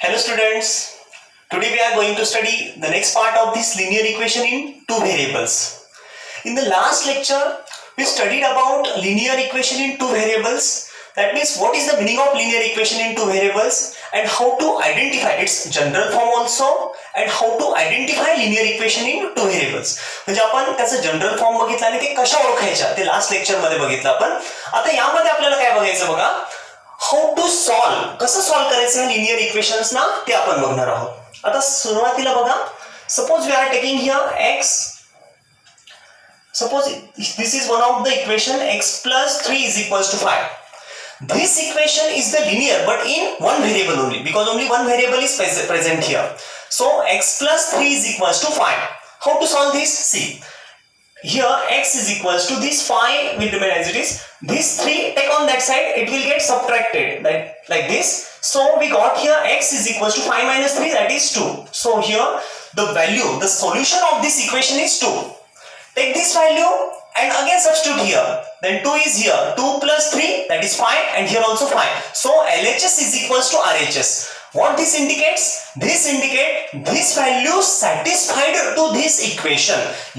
Hello students, today we are going to study the next part of this linear equation in two variables. In the last lecture, we studied about linear equation in two variables. That means what is the meaning of linear equation in two variables and how to identify its general form also and how to identify linear equation in two variables. म्हणजे आपण त्याचा general form बघितला आणि ते कशा ओळखायच्या ते last lecture मध्ये बघितलं आपण. आता यामध्ये आपल्याला काय बघायचं बघा, हाऊ टू सॉल्व, कसं सॉल्व करायचं लिनियर इक्वेशन्स ना ते आपण बघणार आहोत. आता सुरुवातीला बघा, suppose we are taking here x, suppose this is one of the equation x plus 3 is equals to 5. This equation is the linear but in one variable only because only one variable is present here. So x plus 3 is equals to 5. How to solve this? See, here x is equals to this 5 will remain as it is. This 3 take on that side, it will get subtracted like this. So we got here x is equals to 5 minus 3, that is 2. So here the value, the solution of this equation is 2. Take this value and again substitute here. Then 2 is here. 2 plus 3 that is 5 and here also 5. So LHS is equals to RHS. What this indicates? This indicates this value satisfied to this equation.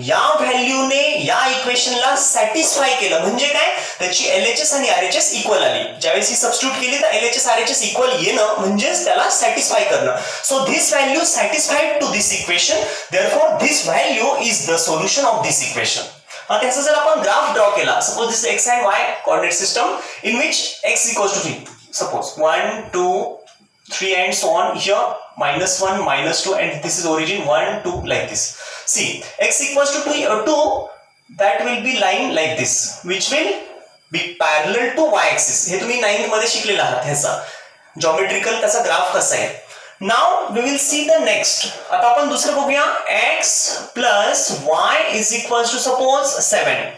या value ने या equation ला satisfy केलं म्हणजे काय, त्याची LHS आणि RHS equal आली. ज्यावेळेस ही सबस्टिट्यूट केली तर LHS RHS इक्वल येणं म्हणजेच त्याला satisfy करणं. So this value satisfied to this equation. Therefore this value is the solution of this equation. आता याचा जर आपण ग्राफ ड्रॉ केला, suppose this x and y coordinate system in which x equals to 3. Suppose 1, 2, 3 and so on. Here -1, -2 and this is origin 1, 2 like this. See, x equals to 2, that will be line like this which will be parallel to y axis. हे तुम्ही 9th मध्ये शिकलेला आहात ह्याचा geometrical त्याचा graph कसा आहे. Now we will see the next. आता आपण दुसरं बघूया, x plus y is equals to suppose 7.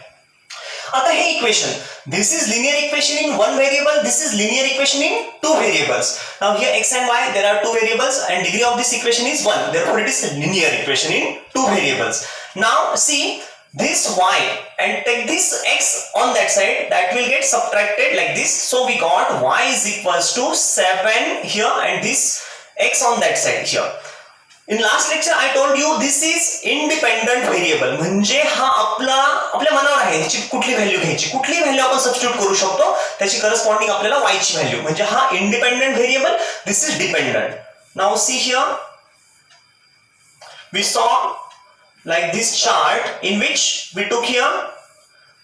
आता हे equation, this is linear equation in one variable, this is linear equation in two variables. Now here x and y, there are two variables and degree of this equation is 1. Therefore it is a linear equation in two variables. Now see this y and take this x on that side, that will get subtracted like this. So we got y is equals to 7 here and this x on that side here. In last lecture I told you this is independent variable. म्हणजे हा आपल्या मनावर आहे, ह्याची कुठली value घ्यायची, कुठली value आपण सबस्टिट्यूट करू शकतो, त्याची करस्पॉन्डिंग आपल्याला y ची व्हॅल्यू. म्हणजे हा independent variable, this is dependent. Now see here we saw like this chart in which we took here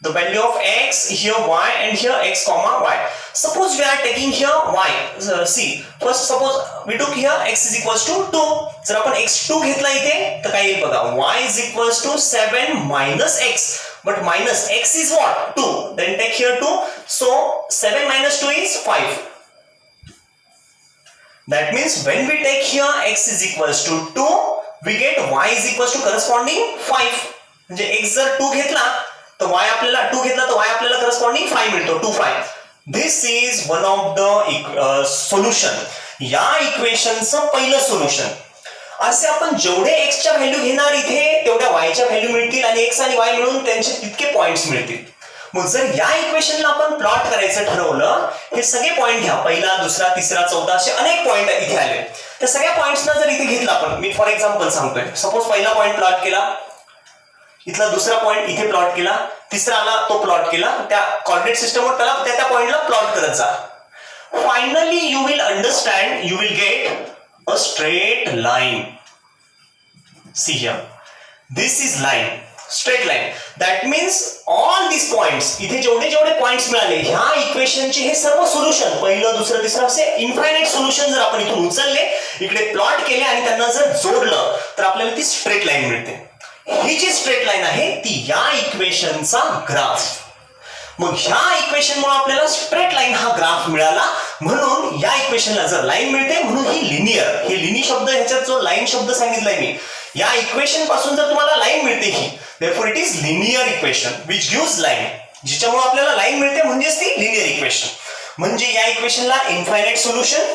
the value of x, here y and here x comma y. Suppose we are taking here y. See, first suppose we took here x is equals to 2. जर आपण x2 घेतला इथे तर काय येईल बघा, y is equals to 7 minus x. But minus x is what? 2. Then take here 2. So 7 minus 2 is 5. That means when we take here x is equals to 2, we get y is equals to corresponding 5. म्हणजे x जर 2 घेतला तर y आपल्याला 2 घेतला तर y आपल्याला corresponding 5 मिळतो, 2 5. This is one of the solution. या इक्वेशनचं पहिलं सोल्युशन. असे आपण जेवढे x च्या व्हॅल्यू घेणार इथे तेवढ्या y च्या व्हॅल्यू मिळतील आणि x आणि y मिळून त्यांचे तितके पॉइंट्स मिळतील. मग जर या इक्वेशनला आपण प्लॉट करायचं ठरवलं, हे सगळे पॉइंट घ्या, पहिला दुसरा तिसरा चौथा असे अनेक पॉइंट इथे आले. त्या सगळ्या पॉइंट्सना जर इथे घेतला आपण, मी फॉर एक्झाम्पल सांगतोय, सपोज पहिला पॉइंट प्लॉट केला, इथला दुसरा पॉइंट इथे प्लॉट केला, तिसरा आला तो प्लॉट केला, त्या कोऑर्डिनेट सिस्टमवर त्याला त्या पॉइंटला प्लॉट करत जा. Finally you will understand, you will get a straight line. See here, this is line, straight line. That means all this points, इथे जेवढे पॉइंट्स मिळाले ह्या इक्वेशनचे हे सर्व सोल्युशन, पहिलं दुसरं तिसरं असे इन्फायनाइट सोल्युशन जर आपण इथून उचलले, इकडे प्लॉट केले आणि त्यांना जर जोडलं तर आपल्याला ती स्ट्रेट लाईन मिळते. ही जी स्ट्रेट लाईन आहे ती या इक्वेशनचा ग्राफ. मग ह्या इक्वेशनमुळे आपल्याला स्ट्रेट लाईन हा ग्राफ मिळाला, म्हणून या इक्वेशनला जर लाईन मिळते म्हणून ही लिनियर. हे लिनी शब्द, ह्याच्यात जो लाईन शब्द सांगितलाय मी, या इक्वेशन पासून जर तुम्हाला लाईन मिळते ही, therefore it is linear equation which gives line. जिच्यामुळे आपल्याला लाईन मिळते म्हणजेच ती लिनियर इक्वेशन. म्हणजे या इक्वेशनला इन्फायनाइट सोल्युशन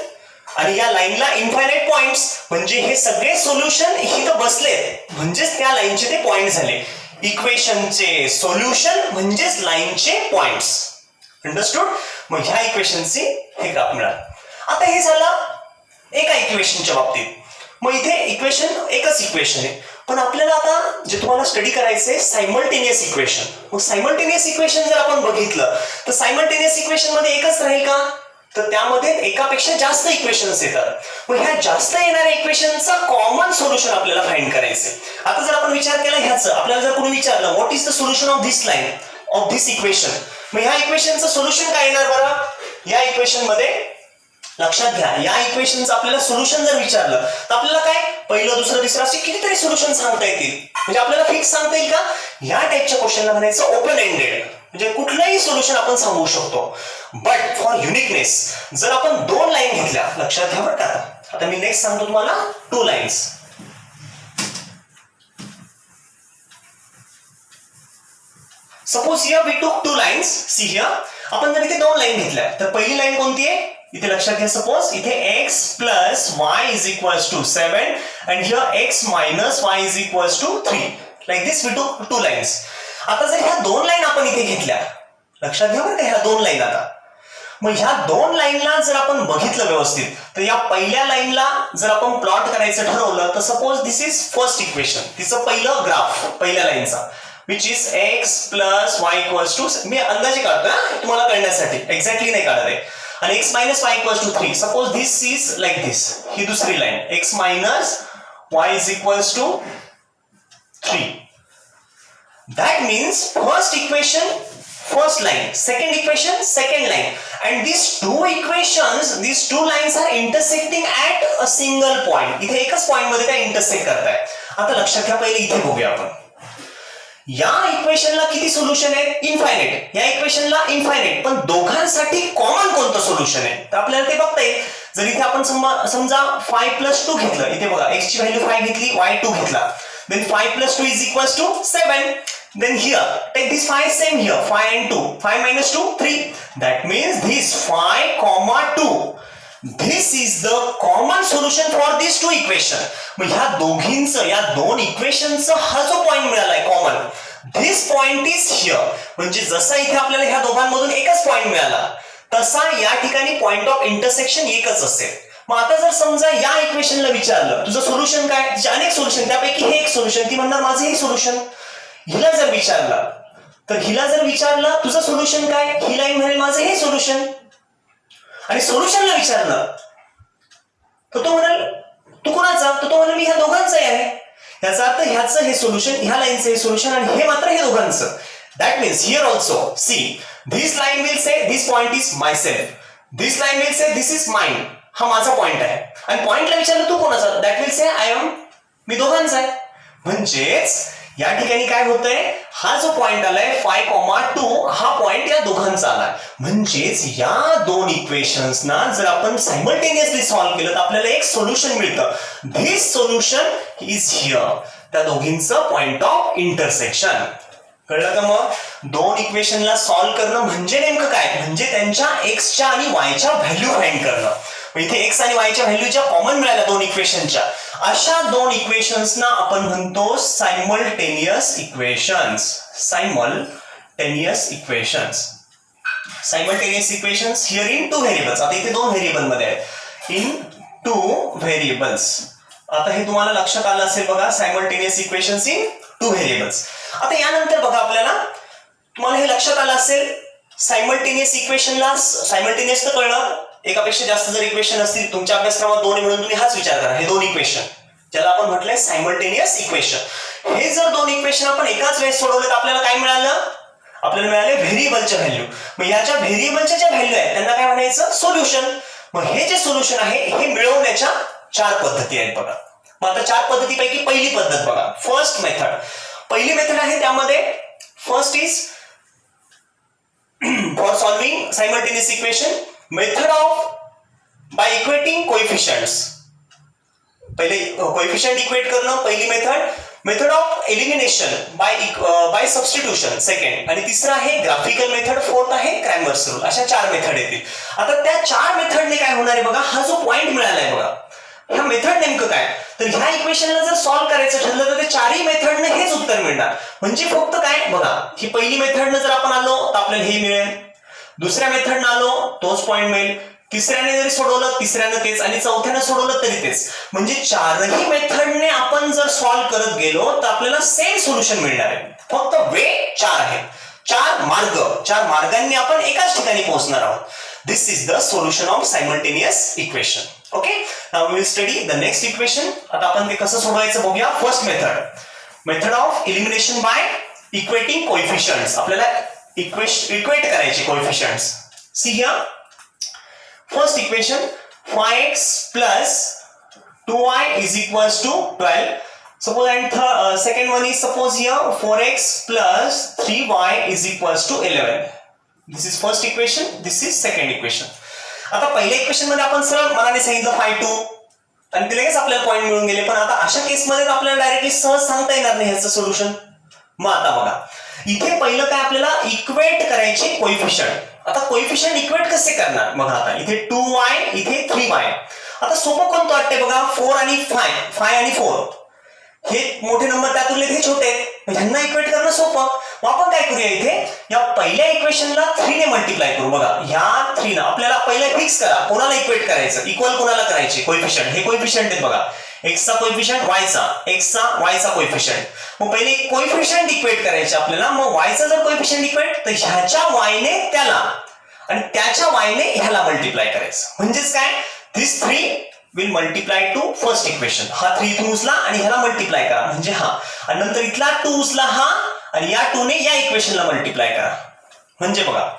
आणि या लाईनला इन्फायनाइट पॉइंट्स, म्हणजे हे सगळे सोल्युशन इथं बसलेत म्हणजेच त्या लाईनचे ते पॉइंट झाले. इक्वेशनचे सोल्युशन म्हणजेच लाईनचे पॉइंट्स. अंडरस्टूड? मग ह्या इक्वेशनचे हे ग्राफ मिळाले. आता हे झालं एका इक्वेशनच्या बाबतीत. मग इथे इक्वेशन एकच इक्वेशन आहे, पण आपल्याला आता जे तुम्हाला स्टडी करायचंय सायमल्टेनियस इक्वेशन. मग सायमल्टेनियस इक्वेशन जर आपण बघितलं तर सायमल्टेनियस इक्वेशन मध्ये एकच राहील का, तर त्यामध्ये एकापेक्षा जास्त इक्वेशन्स येतात. मग ह्या जास्त येणाऱ्या इक्वेशनचा कॉमन सोल्युशन आपल्याला फाइंड करायचंय. आता जर आपण विचार केला ह्याचं, आपल्याला जर कोणी विचारलं what is the solution of this line of this equation, मग ह्या इक्वेशनचं सोल्युशन काय येणार बरं. या इक्वेशन मध्ये लक्षात घ्या, या इक्वेशनचं आपल्याला सोल्युशन जर विचारलं तर आपल्याला काय पहिलं दुसरं तिसरं असे कितीतरी सोल्युशन सांगता येतील. म्हणजे आपल्याला फिक्स सांगता येईल का, या टाइपच्या क्वेश्चनला म्हणायचं ओपन एंडेड, म्हणजे कुठलंही सोल्युशन आपण सांगू शकतो. बट फॉर युनिकनेस जर आपण दोन लाईन घेतल्या, लक्षात घ्या बरं का, आता मी नेक्स्ट सांगतो तुम्हाला 2 lines. Suppose here we took 2 lines. See here, आपण जर इथे 2 लाईन घेतल्या तर पहिली लाईन कोणती आहे, इथे लक्षात घ्या, सपोज इथे x plus y is equals to 7 and here x minus y is equals to 3. Like this we took 2 lines. आता जर ह्या 2 लाईन आपण इथे घेतल्या, लक्षात घ्या बरं का, ह्या 2 लाईन. आता मग ह्या 2 लाईनला जर आपण बघितलं व्यवस्थित तर या पहिल्या लाईनला जर आपण प्लॉट करायचं ठरवलं तर suppose this is first equation, तिचं पहिलं ग्राफ पहिल्या लाईनचा, which is x plus y equals to, मी अंदाजे काढतोय तुम्हाला कळण्यासाठी, एक्झॅक्टली नाही काढत आहे. आणि x minus y equals to 3. Suppose this is like this, ही दुसरी line x minus y is equals to 3. That means first equation first line, second equation second line, and these two equations, these two lines are intersecting at a single point. इथे एकच point मध्ये काय intersect करताय. आता लक्षात घ्या, पहिले इथे बघूया आपण. या इक्वेशनला किती सोल्युशन आहे, इनफायनाइट. या इक्वेशनला इनफायनाइट, पण दोघांसाठी कॉमन कोणतं सोल्युशन आहे तर आपल्याला ते बघता येईल. जर इथे आपण समजा 5 + 2 घेतलं, इथे बघा x ची व्हॅल्यू 5 घेतली, y 2 घेतला, then 5 + 2 is equals to 7. Then here take this 5 same here, 5 and 2, 5 minus 2 3. That means this 5, 2, this is the common solution for these two equation. मग ह्या दोघींचं, या दोन इक्वेशनचं हा जो पॉइंट मिळालाय common, this point is here. म्हणजे जसा इथे आपल्याला ह्या दोघांमधून एकच पॉइंट मिळाला तसा या ठिकाणी पॉइंट ऑफ इंटरसेक्शन एकच असेल. मग आता जर समजा या इक्वेशनला विचारलं तुझं सोल्युशन काय, तिचे अनेक सोल्युशन, त्यापैकी हे एक सोल्युशन, ती म्हणणार माझं हे सोल्युशन. हिला जर विचारलं तर हिला जर विचारलं तुझं सोल्युशन काय, ही लाईन म्हणेल माझं हे सोल्युशन. आणि सोल्युशनला विचारलं तर तो म्हणाल तू कोणाचा, तर तो म्हणाल मी ह्या दोघांचाही आहे. याचा अर्थ ह्याचं हे सोल्युशन, ह्या लाईनचं हे सोल्युशन, आणि हे मात्र हे दोघांचं. That means here also see this line will say this point is myself, this line will say this is mine, हा माझा पॉइंट आहे. आणि पॉइंटला विचारलं तू कोणाचा, that will say I am, मी दोघांचा आहे. म्हणजेच या ठिकाणी काय होतंय, हा जो पॉइंट आलाय 5, 2, हा पॉइंट या दोघांचा आलाय. म्हणजेच या दोन इक्वेशन्सना जर आपण सायमल्टेनियसली सॉल्व्ह केलं तर आपल्याला एक सोल्युशन मिळतं. धिस सोल्युशन इज हिअर, त्या दोघींचं पॉइंट ऑफ इंटरसेक्शन. कळलं का. मग दोन इक्वेशनला सॉल्व्ह करणं म्हणजे नेमकं काय, म्हणजे त्यांच्या एक्सच्या आणि वायच्या व्हॅल्यू फाइंड करणं. इथे एक्स आणि वायच्या व्हॅल्यू ज्या कॉमन मिळाल्या दोन इक्वेशनच्या, अशा दोन इक्वेशन्सना आपण म्हणतो simultaneous equations. Simultaneous equations, simultaneous equations here in 2 variables. आता इथे 2 व्हेरिएबल मध्ये आहेत, इन 2 व्हेरिएबल्स. आता हे तुम्हाला लक्षात आलं असेल बघा, सायमल्टेनियस इक्वेशन्स इन 2 व्हेरिएबल्स. आता यानंतर बघा आपल्याला, तुम्हाला हे लक्षात आलं असेल, सायमल्टेनियस इक्वेशनला सायमल्टेनियस तर कळलं, एकापेक्षा जास्त जर इक्वेशन असतील तुमच्या अभ्यासक्रमात 2 म्हणून तुम्ही हाच विचार करा, हे 2 इक्वेशन ज्याला आपण म्हटलंय सायमल्टेनियस इक्वेशन. हे जर 2 इक्वेशन आपण एकाच वेळेस सोडवले तर आपल्याला काय मिळालं, आपल्याला मिळाले व्हेरिएबलच्या व्हॅल्यू. मग याच्या व्हेरिएबलच्या ज्या व्हॅल्यू आहेत त्यांना काय म्हणायचं, सोल्युशन. मग हे जे सोल्युशन आहे हे मिळवण्याच्या 4 पद्धती आहेत बघा. मग आता 4 पद्धतीपैकी पहिली पद्धत बघा, फर्स्ट मेथड. पहिली मेथड आहे त्यामध्ये first is for solving simultaneous equation, method of by equating coefficients. पहिले कोएफिशिएंट इक्वेट करणं पहिली method. Method of elimination by substitution second, आणि तिसरं आहे ग्राफिकल मेथड, फोर्थ आहे क्रॅमर्स रूल. अशा 4 मेथड येतील. आता त्या 4 मेथडने काय होणार आहे बघा, हा जो पॉइंट मिळालाय बघा, ह्या मेथड नेमकं काय, तर ह्या इक्वेशनला जर सॉल्व्ह करायचं ठरलं तर ते 4ही मेथडने हेच उत्तर मिळणार. म्हणजे फक्त काय बघा, ही पहिली मेथडनं जर आपण आलो तर आपल्याला हे मिळेल, दुसऱ्या मेथडनं आलो तोच पॉइंट मिळेल, तिसऱ्याने जरी सोडवलं तिसऱ्यानं तेच आणि चौथ्याने सोडवलं तरी तेच. म्हणजे चारही मेथडने आपण जर सॉल्व्ह करत गेलो तर आपल्याला सेम सोल्युशन मिळणार आहे. फक्त वे चार आहे, चार मार्गांनी आपण एकाच ठिकाणी पोहोचणार आहोत. This is the solution of simultaneous equation. Okay, now we will study the next equation. आता आपण ते कसं सोडवायचं बघूया. First method of elimination by equating coefficients. आपल्याला इक्वेट करायचे coefficients. See here first equation 5x plus 2y is equals to 12. Suppose and second one is suppose here 4x plus 3y is equals to 11. This is first equation, this is second equation. आता पहिल्या equation मध्ये आपण सरळ मनाने सांगितलं 5 2 आणि ते लगेच आपल्याला पॉइंट मिळून गेले. पण आता अशा केस मध्ये आपल्याला डायरेक्टली सहज सांगता येणार नाही ह्याचं सोल्युशन. मग आता बघा इथे पहिलं काय आपल्याला इक्वेट करायचे कोएफिशियंट. आता कोएफिशियंट इक्वेट कसे करणार बघा. आता इथे 2y इथे 3y. आता सोपं कोणतं वाटतंय बघा. 4 आणि 5 आणि 4 हे मोठे नंबर त्या तुलनेत हे छोटे आहेत, ह्यांना इक्वेट करणं सोपं. मग आपण काय करूया इथे या पहिल्या इक्वेशनला 3 ने मल्टिप्लाय करू. बघा ह्या 3 ना आपल्याला पहिला फिक्स करा कोणाला इक्वेट करायचं, इक्वल कोणाला करायचे कोएफिशियंट. हे कोएफिशियंट आहेत बघा, x चा कोएफिशियंट y चा कोएफिशियंट. मग पहिले कोएफिशियंट इक्वेट करायचे आपल्याला. मग y चा जर कोएफिशियंट इक्वेट तर ह्याच्या y ने त्याला आणि त्याच्या y ने ह्याला मल्टिप्लाय करायचं. म्हणजेच काय दिस 3 will multiply to first equation. हा 3 इथून उचला आणि ह्याला मल्टिप्लाय करा म्हणजे हा, आणि नंतर इथला 2 उचला हा आणि या 2 ने या इक्वेशनला मल्टिप्लाय करा. म्हणजे बघा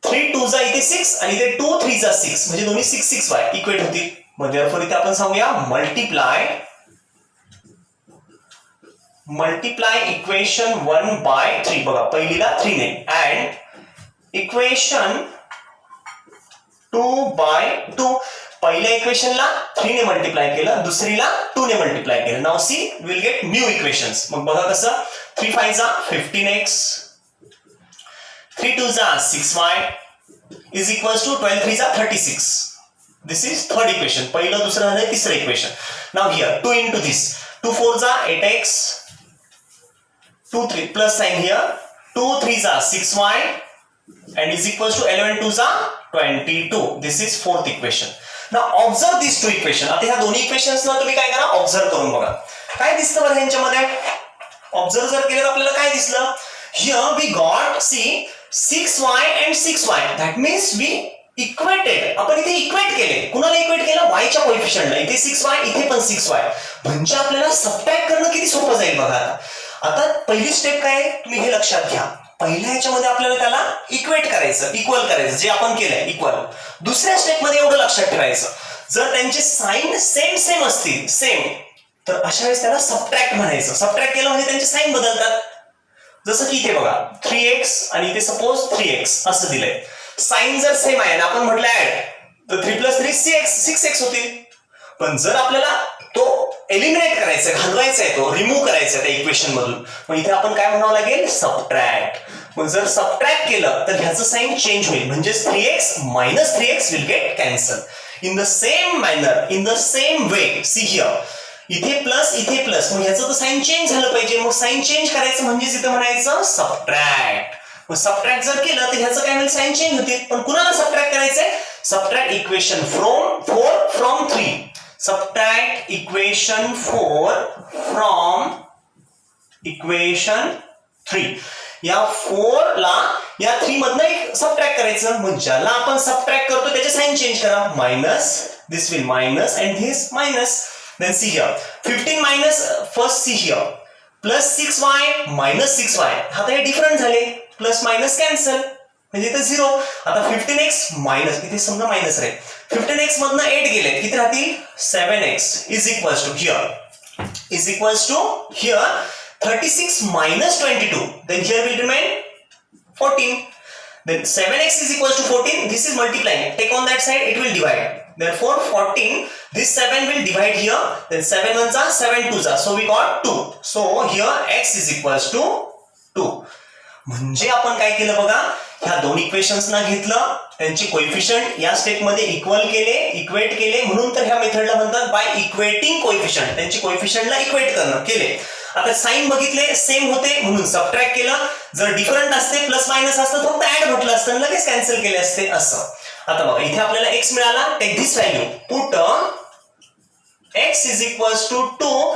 3 2 जा इथे 6 आणि इथे 2 3 जा 6 म्हणजे दोन्ही 6 6y इक्वेट होतील. मग therefore इथे आपण सांगूया मल्टिप्लाय इक्वेशन 1/3. बघा पहिलीला 3 ने अँड इक्वेशन 2/2. पहिल्या इक्वेशनला 3 ने मल्टिप्लाय केलं, दुसरीला 2 ने मल्टिप्लाय केलं. Now see will get new equations. मग बघा कसं 3 5 जा 15x 3 2 जा 6y is equals to 12 3 जा 36. This is third equation. पहिलं दुसरं आणि तिसरं equation. Now here 2 into this 2 4 जा 8x 2 3 plus sign here 2 3 जा 6y and is equals to 11 2 जा 22. This is fourth equation. Now observe these two equations. आता ह्या दोन्ही इक्वेशन्स ना तुम्ही काय करा ऑब्झर्व करून बघा काय दिसतं बरं ह्यांच्यामध्ये. ऑब्झर्व जर केलं तर आपल्याला काय दिसलं. Here we got see 6y and 6y. That means we equated. आपण इथे इक्वेट केले. कुणाला इक्वेट केलं y च्या कोएफिशियंटला. इथे 6y इथे पण 6y. म्हणजे आपल्याला सबट्रॅक्ट करणं किती सोपं जाईल बघा. आता पहिली स्टेप काय तुम्ही हे लक्षात घ्या. पहिल्या ह्याच्यामध्ये आपल्याला त्याला इक्वेट करायचं इक्वल करायचं जे आपण केलंय इक्वल. दुसऱ्या स्टेप मध्ये एवढं लक्षात ठेवायचं जर त्यांचे साइन सेम असतील सेम तर अशा वेळेस त्याला सबट्रॅक्ट म्हणायचं. सबट्रॅक्ट केलं म्हणजे त्यांचे साइन बदलतात. जसं की इथे बघा 3x आणि इथे सपोज 3x असं दिलंय. साइन जर सेम आहे आणि आपण म्हटलं ऍड तर 3 + 3 6x होतील. पण जर आपल्याला तो एलिमिनेट करायचा घालवायचा आहे तो रिमूव्ह करायचा त्या इक्वेशन मधून मग इथे आपण काय म्हणावं लागेल सबट्रॅक्ट. मग जर सबट्रॅक्ट केलं तर ह्याचं साइन चेंज होईल म्हणजे 3x - 3x will get cancel. In the same manner in the same way see here इथे प्लस मग ह्याचं तर साइन चेंज झालं पाहिजे. मग साइन चेंज करायचं म्हणजे इथे म्हणायचं सबट्रॅक्ट. मग सबट्रॅक्ट जर केलं तर ह्याचं काय होईल साइन चेंज होतील. पण कुणाला सबट्रॅक्ट करायचंय subtract equation 4 from 3. Subtract equation 4 from equation 3. या 4 ला या 3 मधनं एक सबट्रॅक्ट करायचं. मग ज्याला आपण सबट्रॅक्ट करतो त्याचे साइन चेंज करा. Minus this will minus and this minus. Then see here 15 minus first see here plus 6y minus 6y. आता हे डिफरंट झाले प्लस मायनस कॅन्सल म्हणजे इथे 0. आता 15x मायनस इथे समजा मायनस राहील. 15x मधनं 8 गेले किती राहतील 7x is equals to here 36 minus 22. Then here will remain 14. Then 7x is equals to 14. This is multiplying. Take on that side, it will divide. Therefore 14. This 7 will divide here. Then 7 ones are 7 twos are. So we got 2. So here x is equals to 2. म्हणजे आपण काय केलं बघा ह्या दोन equations ना घेतलं त्यांचे कोएफिशियंट या स्टेप मध्ये इक्वल केले इक्वेट केले म्हणून तर ह्या मेथडला म्हणतात बाय इक्वेटिंग कोएफिशियंट. त्यांचे कोएफिशियंटला इक्वेट करणं केले. आता साइन बघितले सेम होते म्हणून सबट्रॅक्ट केलं. जर डिफरंट असते प्लस मायनस असतं फक्त ऍड म्हटलं असतं लगेच कॅन्सल केले असते असं. आता बघा इथे आपल्याला x मिळाला, take this value, put x is equals to 2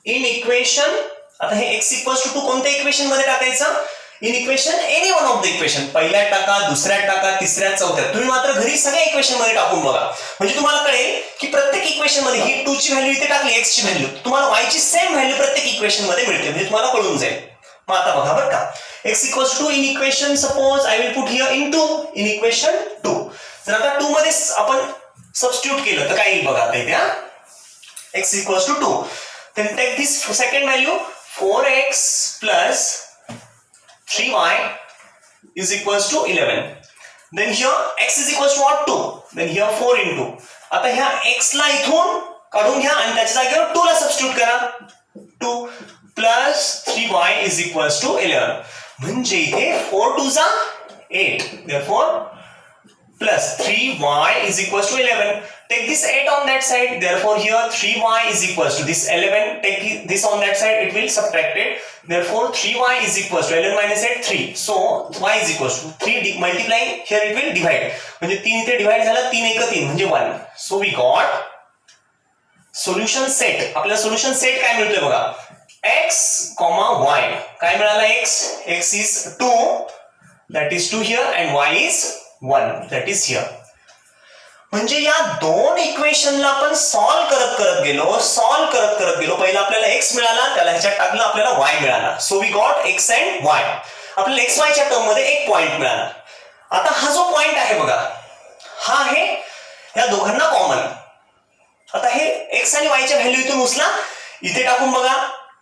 in equation. आता हे x इक्वल्स टू 2 कोणत्या इक्वेशन मध्ये टाकायचं? In equation any one of the equation. पहिल्यात टाका, दुसऱ्यात टाका, तिसऱ्यात, चौथ्यात. तुम्ही मात्र घरी सगळ्या इक्वेशन मध्ये टाकून बघा, म्हणजे तुम्हाला कळेल की प्रत्येक इक्वेशन मध्ये ही 2 ची व्हॅल्यू इथे टाकली, x ची व्हॅल्यू, तुम्हाला y ची सेम व्हॅल्यू प्रत्येक इक्वेशन मध्ये मिळते, म्हणजे तुम्हाला कळून जाईल. मग आता बघा बरं का, x equals to in equation, suppose I will put here in 2 in equation 2. जर आता 2 मध्ये आपण सबस्टिट्यूट केलं तर काय येईल बघा आता इथे, x equals to 2. then take this second value 4x plus 3y is equals to 11. then here x is equals to what? 2. then here 4 into. आता ह्या x ला इथून काढून घ्या आणि त्याच्या जागेवर 2 ला सबस्टिट्यूट करा. 2 plus 3y is equals to 11. म्हणजे इथे 4 2 जा 8. therefore plus 3y is equals to 11. Take this 8 on that side. Therefore here 3y is equals to this 11. Take this on that side. It will subtract it. Therefore 3y is equals to 11 minus 8 3. So y is equals to 3 multiply. Here it will divide. म्हणजे 3 इथे divide झाला, 3 1 3 म्हणजे 1. So we got solution set. आपल्याला solution set काय मिळतोय बघा, x, y. काय मिळाला x? x is 2, that is 2 here, and y is 1, that is here. म्हणजे या दोन इक्वेशनला आपण सॉल्व करत गेलो. पहिला आपल्याला x मिळाला, त्याला ह्याच्यात टाकलं, आपल्याला y मिळाला. So we got x and y. आपल्याला x y च्या टर्म मध्ये एक पॉइंट मिळाला. आता हा जो पॉइंट आहे बघा, हा आहे या दोघांना कॉमन. आता हे x आणि y च्या व्हॅल्यू इथून उचला, इथे टाकून बघा,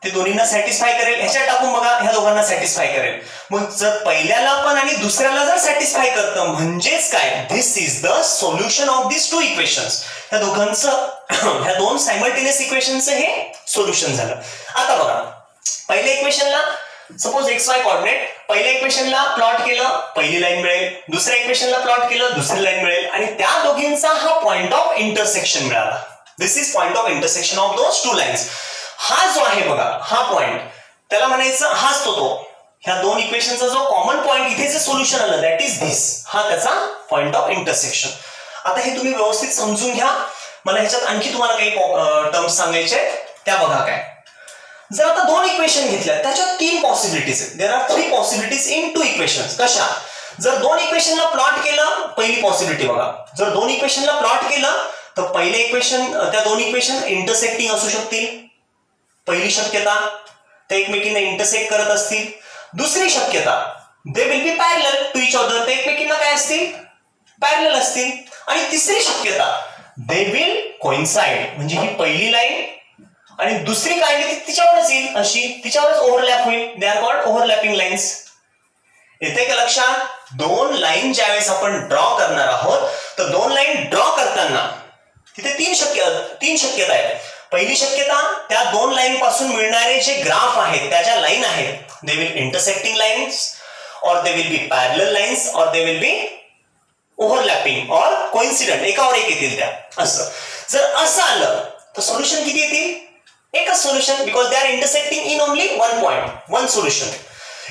ते दोन्हींना सॅटिस्फाय करेल. ह्याच्यात टाकून बघा, ह्या दोघांना सॅटिस्फाय करेल. मग जर पहिल्याला पण आणि दुसऱ्याला जर सॅटिस्फाय करतं, म्हणजेच काय, this is the solution of this 2 equations. ह्या दोघांचं ह्या दोन सायमल्टेनियस इक्वेशनचं हे सोल्युशन झालं. आता बघा, पहिल्या इक्वेशनला सपोज XY कोऑर्डिनेट, पहिल्या इक्वेशनला प्लॉट केलं, पहिली लाईन मिळेल. दुसऱ्या इक्वेशनला प्लॉट केलं, दुसरी लाईन मिळेल. आणि त्या दोघींचा हा पॉइंट ऑफ इंटरसेक्शन मिळाला. This is point of intersection of those 2 lines. हा जो आहे बघा, हा पॉइंट, त्याला म्हणायचं हाच तो ह्या दोन इक्वेशनचा जो कॉमन पॉइंट इथे जे सोल्युशन आलं, दॅट इज दिस. हा त्याचा पॉइंट ऑफ इंटरसेक्शन. आता हे तुम्ही व्यवस्थित समजून घ्या. मला ह्याच्यात आणखी तुम्हाला काही टर्म्स सांगायचे आहेत, त्या बघा. काय जर आता 2 इक्वेशन घेतल्या, त्याच्यात 3 पॉसिबिलिटीज आहेत. There are 3 possibilities in 2 equations. कशा? जर 2 इक्वेशनला प्लॉट केलं, पहिली पॉसिबिलिटी बघा, जर 2 इक्वेशनला प्लॉट केलं तर पहिले इक्वेशन, त्या 2 इक्वेशन इंटरसेक्टिंग असू शकतील. पहिली शक्यता, ते एकमेकींना इंटरसेक्ट करत असतील. दुसरी शक्यता, they will be parallel to each other, ते एकमेकींना काय असतील, पॅरलल असतील. आणि तिसरी शक्यता, दे विल कोइन्साइड, म्हणजे ही पहिली लाईन आणि दुसरी काढली तिच्यावरच येईल, अशी तिच्यावरच ओव्हरलॅप होईल. They are called overlapping lines. येते का लक्षात? 2 लाईन ज्यावेळेस आपण ड्रॉ करणार आहोत, तर 2 लाईन ड्रॉ करताना तिथे 3 शक्यता आहेत. पहिली शक्यता, त्या 2 लाईन पासून मिळणारे जे ग्राफ आहेत, त्या ज्या लाईन आहेत, दे विल इंटरसेक्टिंग लाईन्स, और दे विल बी पॅरलल लाईन्स, और दे विल बी ओव्हरलॅपिंग और कोइन्सिडेंट, एकावर एक येतील त्या. असं जर असं आलं तर सोल्युशन किती येतील? एकच solution, because they are intersecting in only 1 point, 1 solution.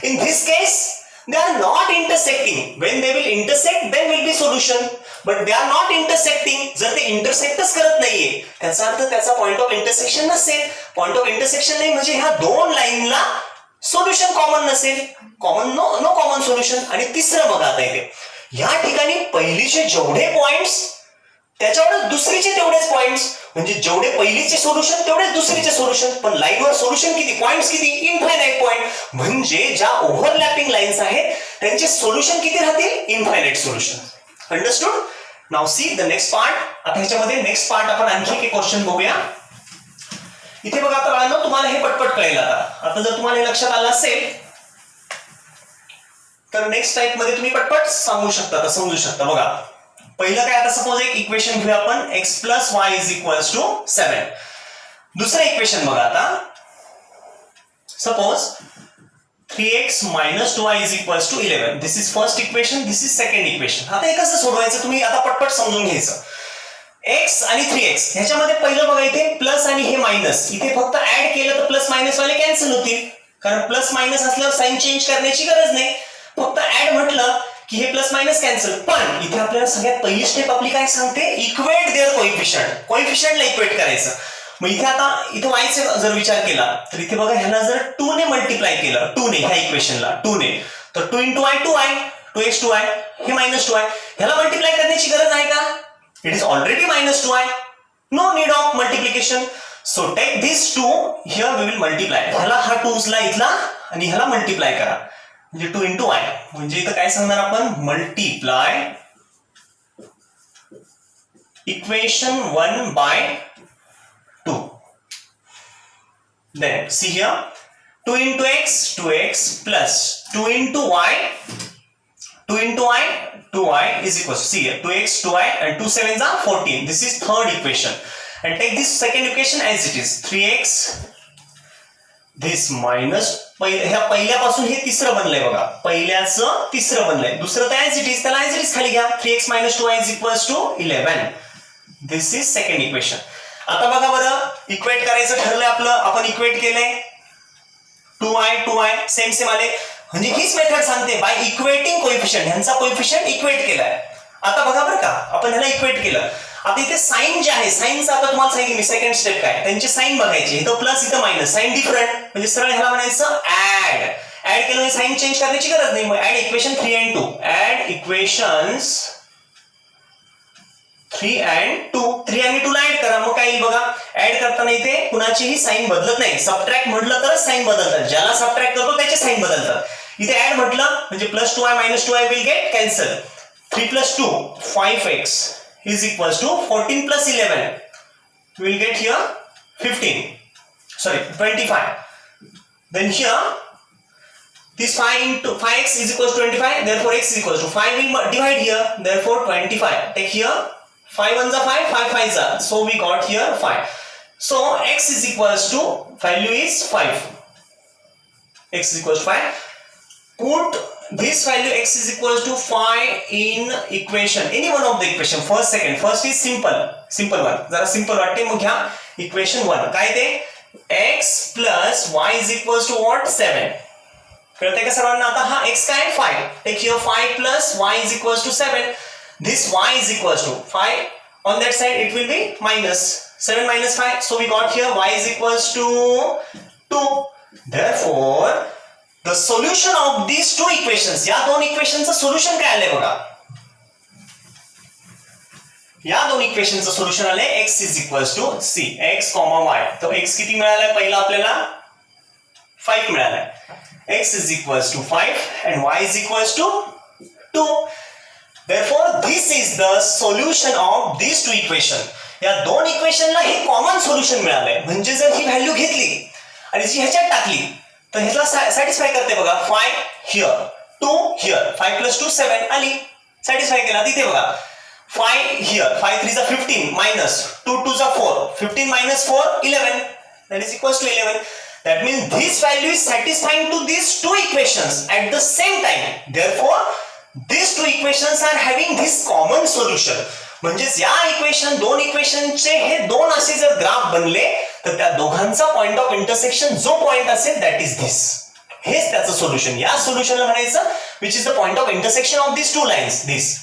In this case they are not intersecting. When they will intersect, then will be solution, but they are not intersecting. जर ते इंटरसेक्टच करत नाहीये, त्याचा अर्थ त्याचा पॉइंट ऑफ इंटरसेक्शन नसेल. Point of intersection नाही म्हणजे ह्या 2 लाईनला सोल्युशन कॉमन नसेल, कॉमन नो कॉमन सोल्युशन. आणि तिसरं बघा, आता इथे या ठिकाणी पहिलीचे जेवढे पॉइंट्स, त्याच्यावरच दुसरीचे तेवढेच पॉइंट्स, म्हणजे जेवढे पहिलीचे सोल्युशन तेवढेच दुसरीचे सोल्युशन. पण लाईनवर सोल्युशन किती, पॉइंट्स किती, इनफायनाइट पॉइंट. म्हणजे ज्या ओव्हरलॅपिंग लाईन्स आहेत त्यांचे सोल्युशन किती राहतील, infinite solution. Understood? Now see the next part. आता ह्याच्यामध्ये नेक्स्ट पार्ट आपण आणखी एक क्वेश्चन बघूया. इथे बघा आता बाळांनो, तुम्हाला हे पटपट कळेल. आता जर तुम्हाला हे लक्षात आलं असेल तर नेक्स्ट टाइप मध्ये तुम्ही पटपट सांगू शकता, समजू शकता. बघा, पहिलं काय, आता सपोज एक इक्वेशन घेऊया आपण, x plus y is equals to 7. दुसरं इक्वेशन बघा, आता suppose 3x minus 2y is equals to 11. This is first equation, this is second equation. आता हे कसं सोडवायचं तुम्ही आता पटपट समजून घ्यायचं. x आणि 3x ह्याच्यामध्ये पहिलं बघा, इथे प्लस आणि हे मायनस, इथे फक्त ऍड केलं तर प्लस मायनस वाले कॅन्सल होतील, कारण प्लस मायनस असल्यावर साइन चेंज करण्याची गरज नाही. फक्त ऍड म्हटलं की हे प्लस मायनस कॅन्सल. पण इथे आपल्याला सगळ्यात पहिली स्टेप आपली काय सांगते, इक्वेट देअर कोइफिशियंटला इक्वेट करायचं. मग इथे आता इथे वायचा जर विचार केला तर इथे बघा ह्याला जर 2 ने मल्टिप्लाय केलं, 2 ने ह्या इक्वेशनला 2 ने, तर 2 into y 2y 2x 2y हे -2y. ह्याला मल्टिप्लाय करण्याची गरज आहे का? It is already -2y. No need of multiplication. So take this 2 here we will multiply. ह्याला हा 2 ला इथला आणि ह्याला मल्टिप्लाय करा म्हणजे 2 into y. म्हणजे इथं काय सांगणार आपण, multiply equation 1 by 2. Then see here 2 into x 2x plus 2 into y 2y is equals to, see here 2x 2y and 2 sevens are 14. This is third equation. And take this second equation as it is, 3x this minus ह्या पहिल्यापासून हे तिसरं बनलंय बघा, पहिल्याचं तिसरं बनलंय, दुसरं तर as it is त्याला as it is खाली घ्या. 3x minus 2y is equals to 11. This is second equation. आता बघा बरं, इक्वेट करायचं ठरलंय आपलं, आपण इक्वेट केलंय 2y सेम आले. म्हणजे हीच मेथड सांगते बाय इक्वेटिंग कोइफिशियंट, ह्यांचा कोइफिशियंट इक्वेट केलाय. आता बघा बरं का, आपण ह्याला इक्वेट केलं. आता इथे साइन जे आहे, साइनचा आता तुम्हाला सांगितलं मी सेकंड स्टेप काय, त्यांचे साइन बघायचे. इथं प्लस इथं मायनस, साइन डिफरंट, म्हणजे सरळ ह्याला म्हणायचं ऍड केलं म्हणजे साइन चेंज करण्याची गरज नाही. मग add equation 3 and 2, add equations 3 and 2, 3 आणि 2 ला ऍड करा. मग काय येईल बघा, ऍड करताना इथे कुणाचीही साइन बदलत नाही. सबट्रॅक्ट म्हटलं तरच साइन बदलतात, ज्याला सबट्रॅक्ट करतो त्याचे साइन बदलतात. इथे ऍड म्हटलं म्हणजे plus 2y minus 2y will get cancel. 3 plus 2 5x is equals to 14 plus 11 we will get here 15, sorry 25. Then here this 5 into 5x is equals to 25, therefore x is equals to 5 will divide here, therefore 25. Take here 5 ones are 5, 5 5s are, so we got here 5. So x is equals to, value is 5, x is equals to 5. Put this value x is equals to 5 in equation, any one of the equation, first second. First is simple one, जरा simple वाटते. मग घ्या equation 1, काय ते x plus y is equals to what, 7. कळतंय का सर्वांना? आता हा x काय 5, take here 5 plus y is equals to 7. This y is equals to 5, on that side it will be minus 7 minus 5, so we got here y is equals to 2. Therefore the solution of these two equations, या दोन इक्वेशनचं solution काय आलंय बघा, या दोन इक्वेशनचं solution आलंय x is equals to c, x, y. तो x किती मिळालाय, पहिला आपल्याला 5 मिळालाय. x is equals to 5 and y is equals to 2. Therefore this is the solution of these two equation. या दोन इक्वेशनला हे कॉमन सोल्युशन मिळालंय. म्हणजे जर ही व्हॅल्यू घेतली आणि जी ह्याच्यात टाकली तर ह्याला सॅटिस्फाय करते बघा. 5 हियर 2 हियर, 5 plus 2 7 आली, सॅटिस्फाय केला. तिथे बघा 5 here, 5 3 is 15 minus 2 2 is 4, 15 minus 4 11, that is equals to 11. That means this value is satisfying to these two equations at the same time. Therefore these two equations are having this common solution. म्हणजेच या equation, दोन इक्वेशनचे हे दोन असे जर graph बनले तर त्या दोघांचा पॉइंट ऑफ इंटरसेक्शन जो पॉइंट असेल दॅट इज दिस. हेच त्याचं सोल्युशन. या सोल्युशनला म्हणायचं which is the point of intersection of this two lines, this.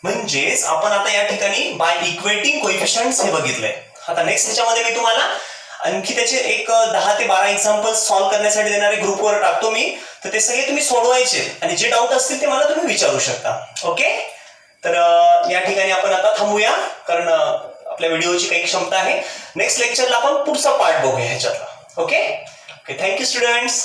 म्हणजेच आपण आता या ठिकाणी बाय इक्वेटिंग कोइफिशियंट्स हे बघितलंय. आता नेक्स्ट ह्याच्यामध्ये मी तुम्हाला आणखी त्याचे एक 10 ते 12 एक्झाम्पल सॉल्व्ह करण्यासाठी देणारे ग्रुपवर टाकतो मी, तर ते सगळे तुम्ही सोडवायचे आणि जे डाऊट असतील ते मला तुम्ही विचारू शकता. ओके, तर या ठिकाणी आपण आता थांबूया कारण आपल्या व्हिडिओची काही क्षमता आहे. नेक्स्ट लेक्चरला आपण पुढचा पार्ट बघूया ह्याच्यातला. Okay, thank you students.